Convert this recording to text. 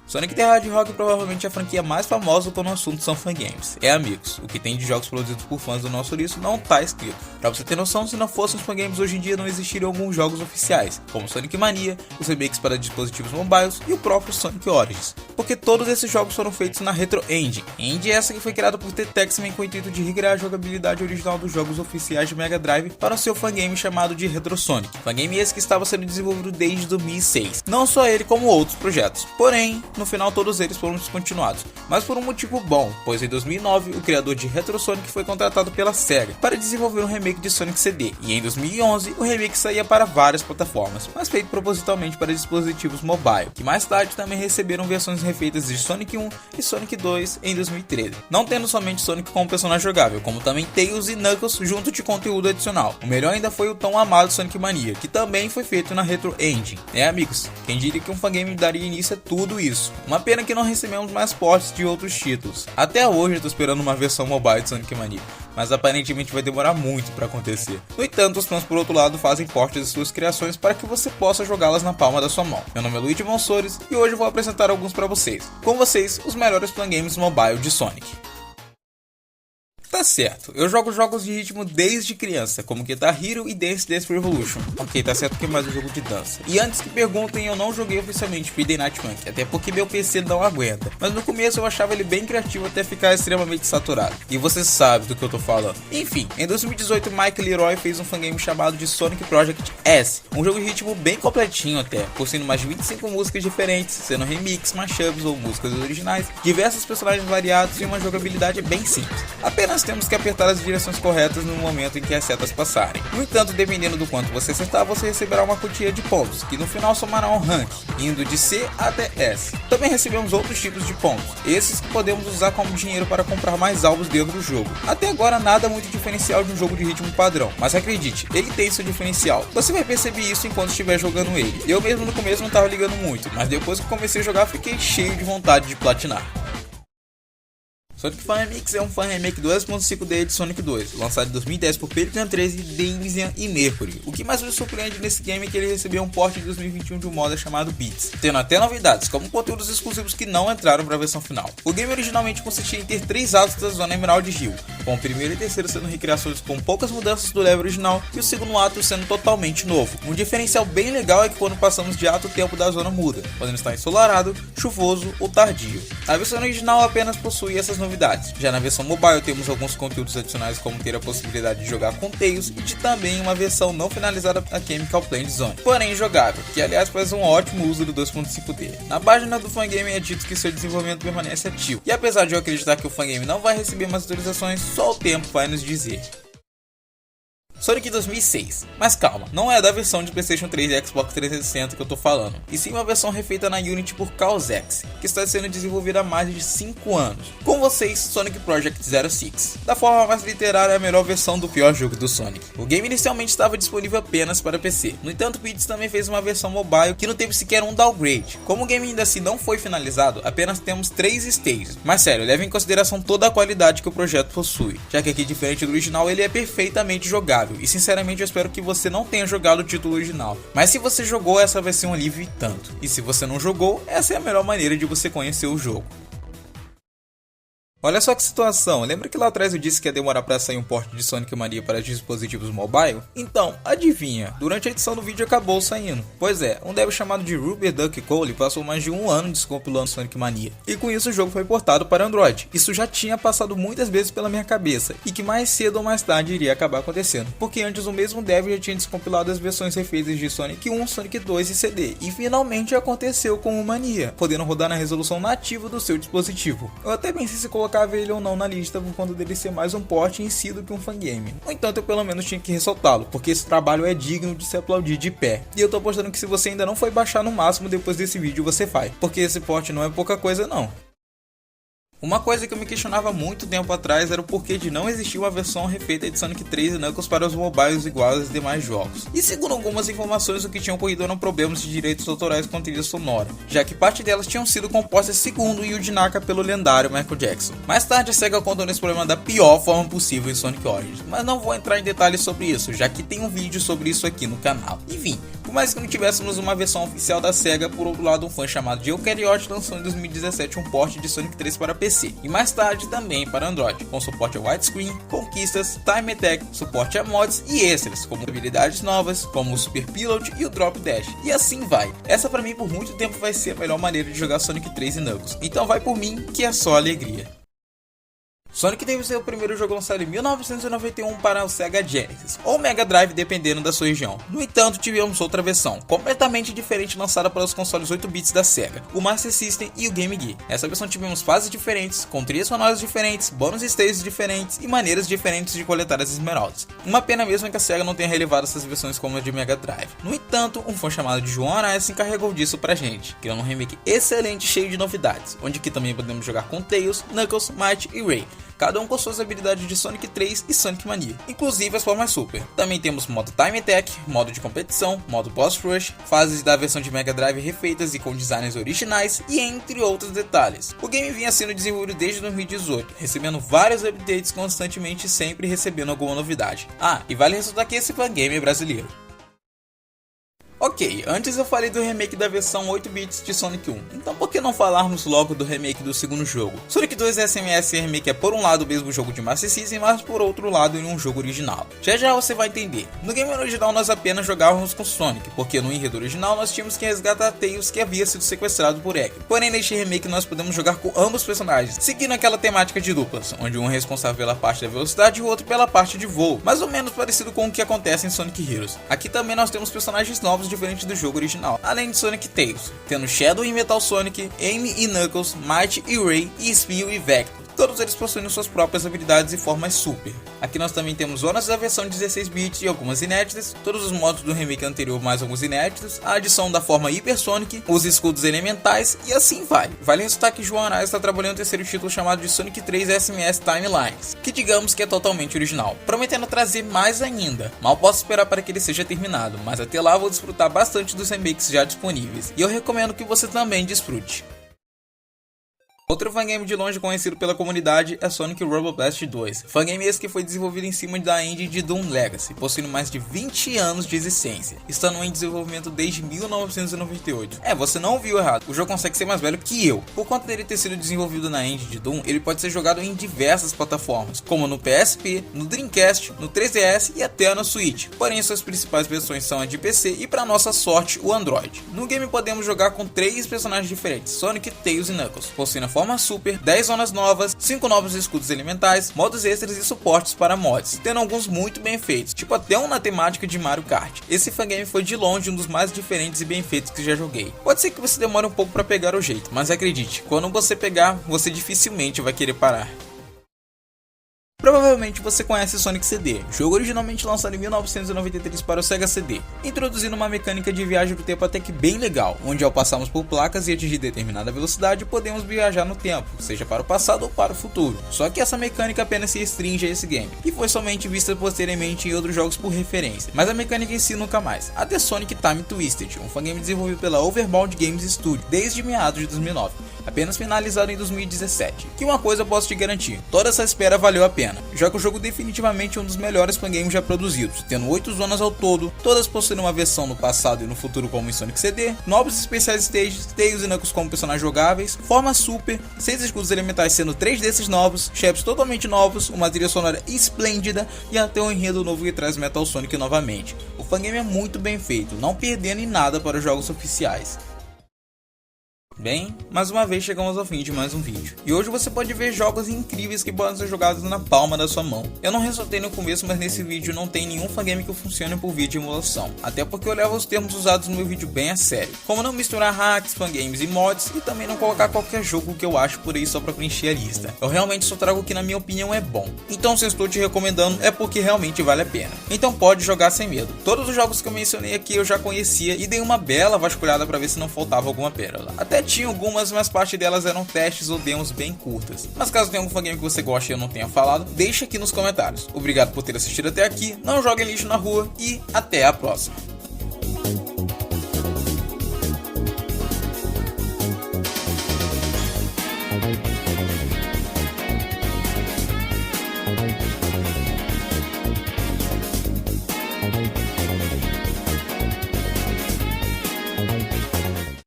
Sonic the Hedgehog provavelmente é a franquia mais famosa quando o assunto são fangames. Amigos, o que tem de jogos produzidos por fãs do nosso listo não tá escrito. Pra você ter noção, se não fossem os fangames hoje em dia não existiriam alguns jogos oficiais, como Sonic Mania, os remakes para dispositivos mobiles e o próprio Sonic Origins. Porque todos esses jogos foram feitos na Retro Engine. Engine essa que foi criada por T-Texman com o intuito de recriar a jogabilidade original dos jogos oficiais de Mega Drive para o seu fangame chamado de Retro Sonic. Fangame esse que estava sendo desenvolvido desde 2006. Não só ele, como outros projetos. Porém, no final todos eles foram descontinuados. Mas por um motivo bom, pois em 2009 o criador de Retro Sonic foi contratado pela Sega para desenvolver um remake de Sonic CD. E em 2011 o remake saía para várias plataformas, mas feito propositalmente para dispositivos mobile, que mais tarde também receberam versões refeitas de Sonic 1 e Sonic 2 em 2013. Não tendo somente Sonic como personagem jogável, como também Tails e Knuckles junto de conteúdo adicional. O melhor ainda foi o tão amado Sonic Mania, que também foi feito na Retro Engine. Amigos, quem diria que um fangame daria início a tudo isso? Uma pena que não recebemos mais portes de outros títulos. Até hoje eu tô esperando uma versão mobile de Sonic Mania, mas aparentemente vai demorar muito para acontecer. No entanto, os fãs por outro lado fazem portes de suas criações para que você possa jogá-las na palma da sua mão. Meu nome é Luigi Monsores e hoje eu vou apresentar alguns para vocês. Com vocês, os melhores fangames mobile de Sonic. Tá certo, eu jogo jogos de ritmo desde criança, como Guitar Hero e Dance Dance Revolution. Ok, tá certo que é mais um jogo de dança. E antes que perguntem, eu não joguei oficialmente Friday Night Funkin', até porque meu PC não aguenta. Mas no começo eu achava ele bem criativo até ficar extremamente saturado. E você sabe do que eu tô falando. Enfim, em 2018 Mike Leroy fez um fangame chamado de Sonic Project S. Um jogo de ritmo bem completinho até, possuindo mais de 25 músicas diferentes, sendo remix, mashups ou músicas originais, diversos personagens variados e uma jogabilidade bem simples. Apenas temos que apertar as direções corretas no momento em que as setas passarem. No entanto, dependendo do quanto você acertar, você receberá uma quantia de pontos, que no final somará um rank, indo de C até S. Também recebemos outros tipos de pontos, esses que podemos usar como dinheiro para comprar mais alvos dentro do jogo. Até agora nada muito diferencial de um jogo de ritmo padrão, mas acredite, ele tem seu diferencial. Você vai perceber isso enquanto estiver jogando ele. Eu mesmo no começo não estava ligando muito, mas depois que comecei a jogar fiquei cheio de vontade de platinar. Sonic Fan Remix é um fan remake 2.5D de Sonic 2, lançado em 2010 por Pelican 13, Damien e Mercury. O que mais me surpreende nesse game é que ele recebeu um port em 2021 de um modo chamado Beats, tendo até novidades, como conteúdos exclusivos que não entraram para a versão final. O game originalmente consistia em ter 3 atos da zona Emerald Hill, com o primeiro e terceiro sendo recriações com poucas mudanças do level original e o segundo ato sendo totalmente novo. Um diferencial bem legal é que quando passamos de ato o tempo da zona muda, podendo estar ensolarado, chuvoso ou tardio. A versão original apenas possui essas novidades. Já na versão mobile temos alguns conteúdos adicionais, como ter a possibilidade de jogar com Tails e de também uma versão não finalizada da Chemical Plant Zone, porém jogável, que aliás faz um ótimo uso do 2.5D. Na página do fangame é dito que seu desenvolvimento permanece ativo, e apesar de eu acreditar que o fangame não vai receber mais atualizações, só o tempo vai nos dizer. Sonic 2006. Mas calma, não é da versão de PlayStation 3 e Xbox 360 que eu tô falando, e sim uma versão refeita na Unity por Chaos X, que está sendo desenvolvida há mais de 5 anos. Com vocês, Sonic Project 06. Da forma mais literária, é a melhor versão do pior jogo do Sonic. O game inicialmente estava disponível apenas para PC. No entanto, Beats também fez uma versão mobile que não teve sequer um downgrade. Como o game ainda assim não foi finalizado, apenas temos 3 stages. Mas sério, leve em consideração toda a qualidade que o projeto possui, já que aqui, diferente do original, ele é perfeitamente jogável. E sinceramente eu espero que você não tenha jogado o título original, mas se você jogou, essa vai ser um alívio e tanto, e se você não jogou, essa é a melhor maneira de você conhecer o jogo. Olha só que situação, lembra que lá atrás eu disse que ia demorar para sair um port de Sonic Mania para dispositivos mobile? Então, adivinha, durante a edição do vídeo acabou saindo. Pois é, um dev chamado de Rubber Duck Cole passou mais de um ano descompilando Sonic Mania, e com isso o jogo foi portado para Android. Isso já tinha passado muitas vezes pela minha cabeça, e que mais cedo ou mais tarde iria acabar acontecendo, porque antes o mesmo dev já tinha descompilado as versões refeitas de Sonic 1, Sonic 2 e CD, e finalmente aconteceu com o Mania, podendo rodar na resolução nativa do seu dispositivo. Eu até pensei se colocar ele ou não na lista por conta dele ser mais um port em si do que um fangame. No entanto, eu pelo menos tinha que ressaltá-lo, porque esse trabalho é digno de se aplaudir de pé. E eu tô apostando que se você ainda não foi baixar no máximo depois desse vídeo, você vai, porque esse port não é pouca coisa não. Uma coisa que eu me questionava muito tempo atrás era o porquê de não existir uma versão refeita de Sonic 3 e Knuckles para os mobiles iguais aos demais jogos. E segundo algumas informações, o que tinha ocorrido eram problemas de direitos autorais com trilha sonora, já que parte delas tinham sido compostas segundo Yuji Naka pelo lendário Michael Jackson. Mais tarde a SEGA contou nesse problema da pior forma possível em Sonic Origins, mas não vou entrar em detalhes sobre isso, já que tem um vídeo sobre isso aqui no canal. Enfim, Por mais que não tivéssemos uma versão oficial da SEGA, por outro lado um fã chamado de Eukaryote lançou em 2017 um port de Sonic 3 para PC, e mais tarde também para Android, com suporte a widescreen, conquistas, time attack, suporte a mods e extras, como habilidades novas, como o Super Pilot e o Drop Dash, e assim vai. Essa pra mim por muito tempo vai ser a melhor maneira de jogar Sonic 3 e Knuckles, então vai por mim que é só alegria. Sonic teve seu primeiro jogo lançado em 1991 para o Sega Genesis, ou Mega Drive dependendo da sua região. No entanto, tivemos outra versão, completamente diferente, lançada para os consoles 8 bits da Sega, o Master System e o Game Gear. Nessa versão tivemos fases diferentes, com trilhas sonoras diferentes, bônus stages diferentes e maneiras diferentes de coletar as esmeraldas. Uma pena mesmo é que a Sega não tenha relevado essas versões como a de Mega Drive. No entanto, um fã chamado de João Araya se encarregou disso pra gente, criando um remake excelente cheio de novidades, onde aqui também podemos jogar com Tails, Knuckles, Might e Ray, cada um com suas habilidades de Sonic 3 e Sonic Mania, inclusive as formas Super. Também temos modo Time Attack, modo de competição, modo Boss Rush, fases da versão de Mega Drive refeitas e com designs originais, e entre outros detalhes. O game vinha sendo desenvolvido desde 2018, recebendo vários updates constantemente e sempre recebendo alguma novidade. Ah, e vale ressaltar que esse fangame é brasileiro. Ok, antes eu falei do remake da versão 8 bits de Sonic 1, então por que não falarmos logo do remake do segundo jogo? Sonic 2 SMS Remake é por um lado o mesmo jogo de Master System, mas por outro lado em um jogo original. Já já você vai entender. No game original nós apenas jogávamos com Sonic, porque no enredo original nós tínhamos que resgatar Tails, que havia sido sequestrado por Eggman. Porém neste remake nós podemos jogar com ambos personagens, seguindo aquela temática de duplas, onde um é responsável pela parte da velocidade e o outro pela parte de voo, mais ou menos parecido com o que acontece em Sonic Heroes. Aqui também nós temos personagens novos diferente do jogo original, além de Sonic e Tails, tendo Shadow e Metal Sonic, Amy e Knuckles, Might e Ray, e Spio e Vector. Todos eles possuem suas próprias habilidades e formas super. Aqui nós também temos zonas da versão 16 bits e algumas inéditas, todos os modos do remake anterior mais alguns inéditos, a adição da forma Hyper Sonic, os escudos elementais e assim vai. Vale ressaltar que João Araya está trabalhando no terceiro título chamado de Sonic 3 SMS Timelines, que digamos que é totalmente original, prometendo trazer mais ainda. Mal posso esperar para que ele seja terminado, mas até lá vou desfrutar bastante dos remakes já disponíveis, e eu recomendo que você também desfrute. Outro fangame de longe conhecido pela comunidade é Sonic Rumble Blast 2, fangame esse que foi desenvolvido em cima da engine de Doom Legacy, possuindo mais de 20 anos de existência, estando em desenvolvimento desde 1998. Você não ouviu errado, o jogo consegue ser mais velho que eu. Por conta dele ter sido desenvolvido na engine de Doom, ele pode ser jogado em diversas plataformas, como no PSP, no Dreamcast, no 3DS e até no Switch, porém suas principais versões são a de PC e, para nossa sorte, o Android. No game podemos jogar com 3 personagens diferentes, Sonic, Tails e Knuckles, possuindo a forma Super, 10 zonas novas, 5 novos escudos elementais, modos extras e suportes para mods, tendo alguns muito bem feitos, tipo até um na temática de Mario Kart. Esse fangame foi de longe um dos mais diferentes e bem feitos que já joguei. Pode ser que você demore um pouco para pegar o jeito, mas acredite, quando você pegar, você dificilmente vai querer parar. Provavelmente você conhece Sonic CD, jogo originalmente lançado em 1993 para o Sega CD, introduzindo uma mecânica de viagem do tempo até que bem legal, onde ao passarmos por placas e atingir determinada velocidade podemos viajar no tempo, seja para o passado ou para o futuro. Só que essa mecânica apenas se restringe a esse game, e foi somente vista posteriormente em outros jogos por referência, mas a mecânica em si nunca mais. Até Sonic Time Twisted, um fangame desenvolvido pela Overbound Games Studio desde meados de 2009, apenas finalizado em 2017. Que uma coisa eu posso te garantir, toda essa espera valeu a pena, já que o jogo definitivamente é um dos melhores fangames já produzidos, tendo 8 zonas ao todo, todas possuindo uma versão no passado e no futuro como em Sonic CD, novos especiais stages, Tails e Knuckles como personagens jogáveis, forma super, 6 escudos elementais sendo 3 desses novos, chefes totalmente novos, uma trilha sonora esplêndida e até um enredo novo que traz Metal Sonic novamente. O fangame é muito bem feito, não perdendo em nada para os jogos oficiais. Bem, mais uma vez chegamos ao fim de mais um vídeo, e hoje você pode ver jogos incríveis que podem ser jogados na palma da sua mão. Eu não ressaltei no começo, mas nesse vídeo não tem nenhum fangame que funcione por via de emulação, até porque eu levo os termos usados no meu vídeo bem a sério, como não misturar hacks, fangames e mods, e também não colocar qualquer jogo que eu acho por aí só pra preencher a lista. Eu realmente só trago o que na minha opinião é bom, então se eu estou te recomendando é porque realmente vale a pena. Então pode jogar sem medo. Todos os jogos que eu mencionei aqui eu já conhecia e dei uma bela vasculhada pra ver se não faltava alguma pérola. Até tinha algumas, mas parte delas eram testes ou demos bem curtas. Mas caso tenha algum fangame que você goste e eu não tenha falado, deixa aqui nos comentários. Obrigado por ter assistido até aqui, não joguem lixo na rua e até a próxima.